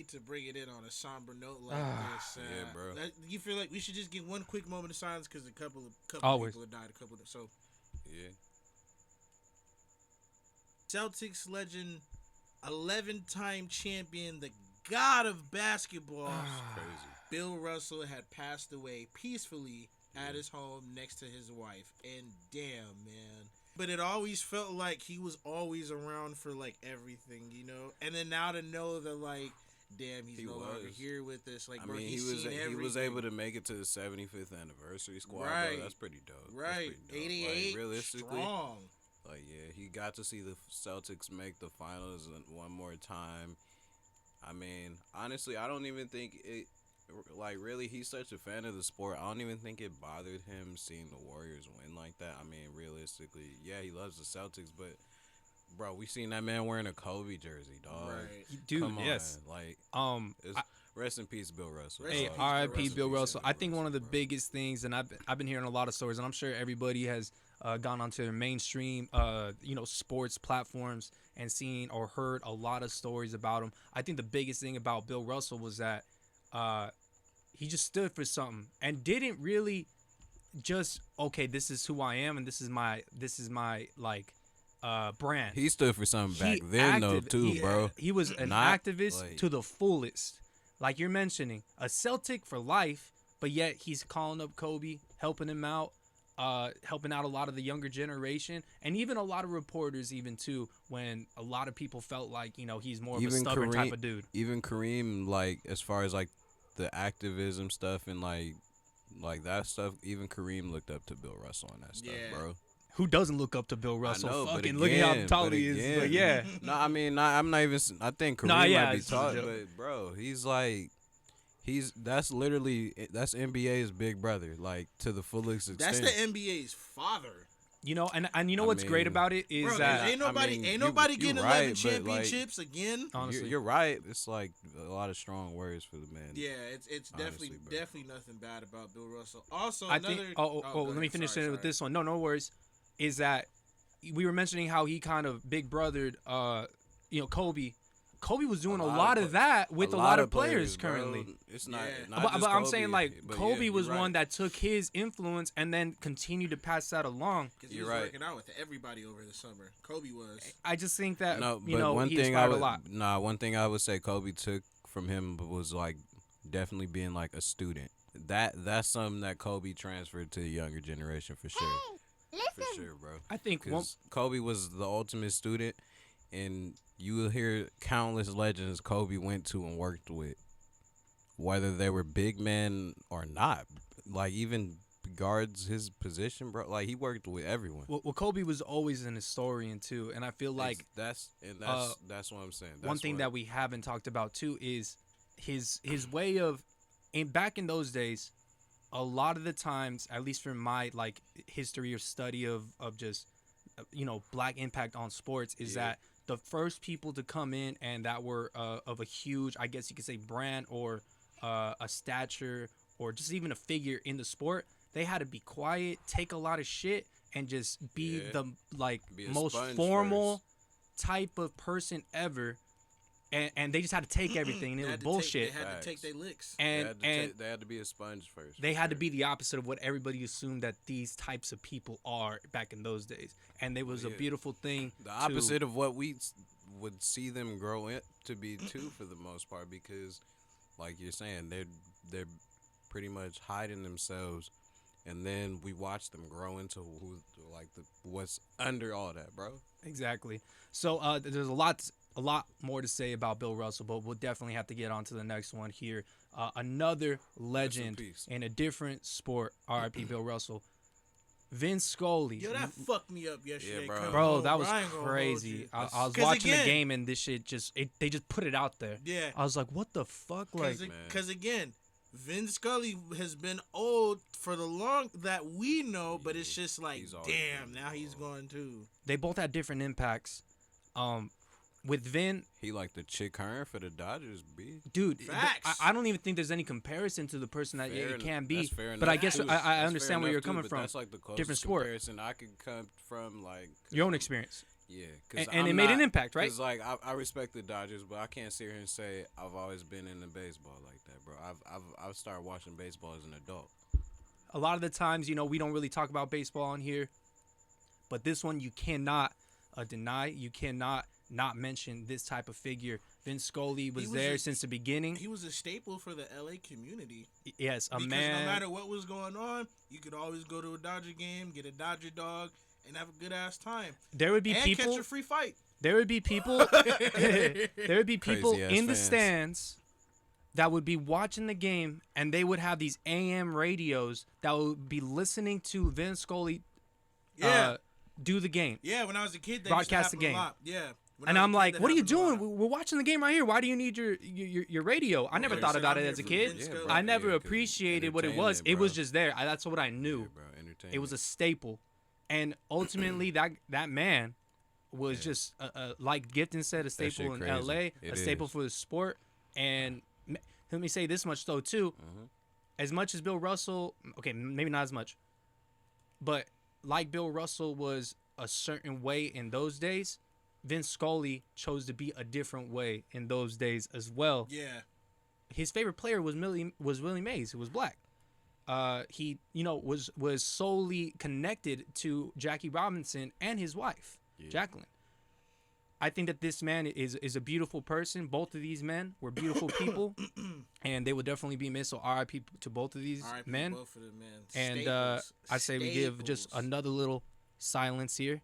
hate to bring it in on a somber note like this. Yeah, bro. You feel like we should just get one quick moment of silence because a couple of Always. people have died. So Yeah. Celtics legend, 11-time champion, the god of basketball, Crazy. Bill Russell had passed away peacefully at his home next to his wife. And damn, man. But it always felt like he was always around for, like, everything, you know? And then now to know that, like, damn, he's no longer here with us. Like, I bro, mean, he's seen everything. he was able to make it to the 75th anniversary squad, Right. bro. That's pretty dope. Right. That's pretty dope. 88, like, realistically, strong. like, yeah, he got to see the Celtics make the finals one more time. I mean, honestly, I don't even think it, like, really, he's such a fan of the sport. I don't even think it bothered him seeing the Warriors win like that. I mean, realistically, yeah, he loves the Celtics, but, bro, we seen that man wearing a Kobe jersey, dog. Right. Dude, Come on, yes. like, I, rest in peace, Bill Russell. Rest Hey, in peace, R.I.P. Bill Bill Russell. Russell. I think one of the biggest things, and I've been hearing a lot of stories, and I'm sure everybody has gone onto their mainstream, sports platforms and seen or heard a lot of stories about him. I think the biggest thing about Bill Russell was that he just stood for something and didn't really just, okay, this is who I am and this is my like brand. He stood for something back He then, though, active- too, he- bro. He was an Not, activist like- to the fullest. Like you're mentioning, a Celtic for life, but yet he's calling up Kobe, helping him out, helping out a lot of the younger generation, and even a lot of reporters, even too, when a lot of people felt like, he's more of a stubborn type of dude. Even Kareem, like, as far as, like, the activism stuff and, like that stuff, even Kareem looked up to Bill Russell on that stuff, Yeah. bro. Who doesn't look up to Bill Russell? I know, but Fucking again, look at how tall he is. But yeah. No, I mean, I'm not even. I think Kareem Nah, yeah, might be it's tall, a joke. but bro, he's like, that's NBA's big brother, like to the fullest extent. That's the NBA's father. And you know what's great about it is Bro, that ain't nobody you getting right, 11 but, like, championships again. honestly. You're right. It's like a lot of strong words for the man. Yeah, it's Honestly, bro. definitely nothing bad about Bill Russell. Also, I another. think. go Let me ahead. finish Sorry, it with sorry. this one. No worries. Is that we were mentioning how he kind of big brothered, Kobe. Kobe was doing a lot of that with a lot of players bro. currently. It's not. Yeah. not But just I'm Kobe, saying, like, but Kobe yeah, was you're one right. that took his influence and then continued to pass that along. Because he You're was right. working out with everybody over the summer. Kobe was. I just think that No, but one he thing inspired a lot. one thing I would say Kobe took from him was like definitely being like a student. That's something that Kobe transferred to the younger generation for sure. For sure, bro. I think one, Because Kobe was the ultimate student, and you will hear countless legends Kobe went to and worked with, whether they were big men or not. Like, even guards his position, bro. Like, he worked with everyone. well, Kobe was always an historian too, and I feel like that's what I'm saying. one thing that we haven't talked about too is his way of, back in those days, a lot of the times, at least from my like history or study of just black impact on sports, is that the first people to come in and that were of a huge, I guess you could say, brand or a stature or just even a figure in the sport, they had to be quiet, take a lot of shit, and just be the Be a most sponge formal type of person ever. And they just had to take everything, and it was bullshit. They had to take their licks. And they had to be a sponge first. they had to be the opposite of what everybody assumed that these types of people are back in those days. And it was a beautiful thing. The opposite of what we would see them grow in to be too, for the most part, because, like you're saying, they're pretty much hiding themselves, and then we watch them grow into what's under all that, bro. Exactly. So there's a lot more to say about Bill Russell, but we'll definitely have to get on to the next one here. Another legend peace. in a different sport, R.I.P. Bill Russell. Vin Scully. Yo, that fucked me up yesterday. Yeah, bro. coming Bro, home, that was I ain't gonna hold crazy. you. I was 'Cause watching the again- game and this shit they just put it out there. Yeah. I was like, what the fuck? Like, Because again, Vin Scully has been old for the long that we know, but it's just like, He's always damn, been now he's going too. they both had different impacts. With Vin, He like the chick Hearn for the Dodgers, B. dude, Facts. I don't even think there's any comparison to the person that Fair it can enough. be. That's fair But I enough, guess too. I That's understand fair where you're enough, too, coming but from. That's like the closest Different sport. comparison I could come from, like Your own experience. Yeah, and it made an impact, right? Because like I respect the Dodgers, but I can't sit here and say I've always been into baseball like that, bro. I've started watching baseball as an adult. A lot of the times, we don't really talk about baseball on here, but this one you cannot deny. You cannot not mention this type of figure. Vin Scully was there since the beginning. He was a staple for the LA community. Yes, because no matter what was going on, you could always go to a Dodger game, get a Dodger dog, and have a good ass time. There would be and people catch a free fight. There would be people. There would be people in the stands that would be watching the game, and they would have these AM radios that would be listening to Vin Scully do the game. Yeah, when I was a kid, they broadcast the game. A lot. Yeah. And I'm like, what are you doing? We're watching the game right here. Why do you need your radio? I never thought about it as a kid. I never appreciated what it was. It was just there. That's what I knew. Yeah, bro, it was a staple. And ultimately, that man was just, like Gifton said, a staple in LA, a staple for the sport. And let me say this much, though, too. As much as Bill Russell, okay, maybe not as much, but like Bill Russell was a certain way in those days, Vin Scully chose to be a different way in those days as well. Yeah. His favorite player was Willie Mays, who was black. He, was solely connected to Jackie Robinson and his wife, Jacqueline. I think that this man is a beautiful person. Both of these men were beautiful people, and they will definitely be missed. So RIP to both of these men. Both of them, man. And I say we give just another little silence here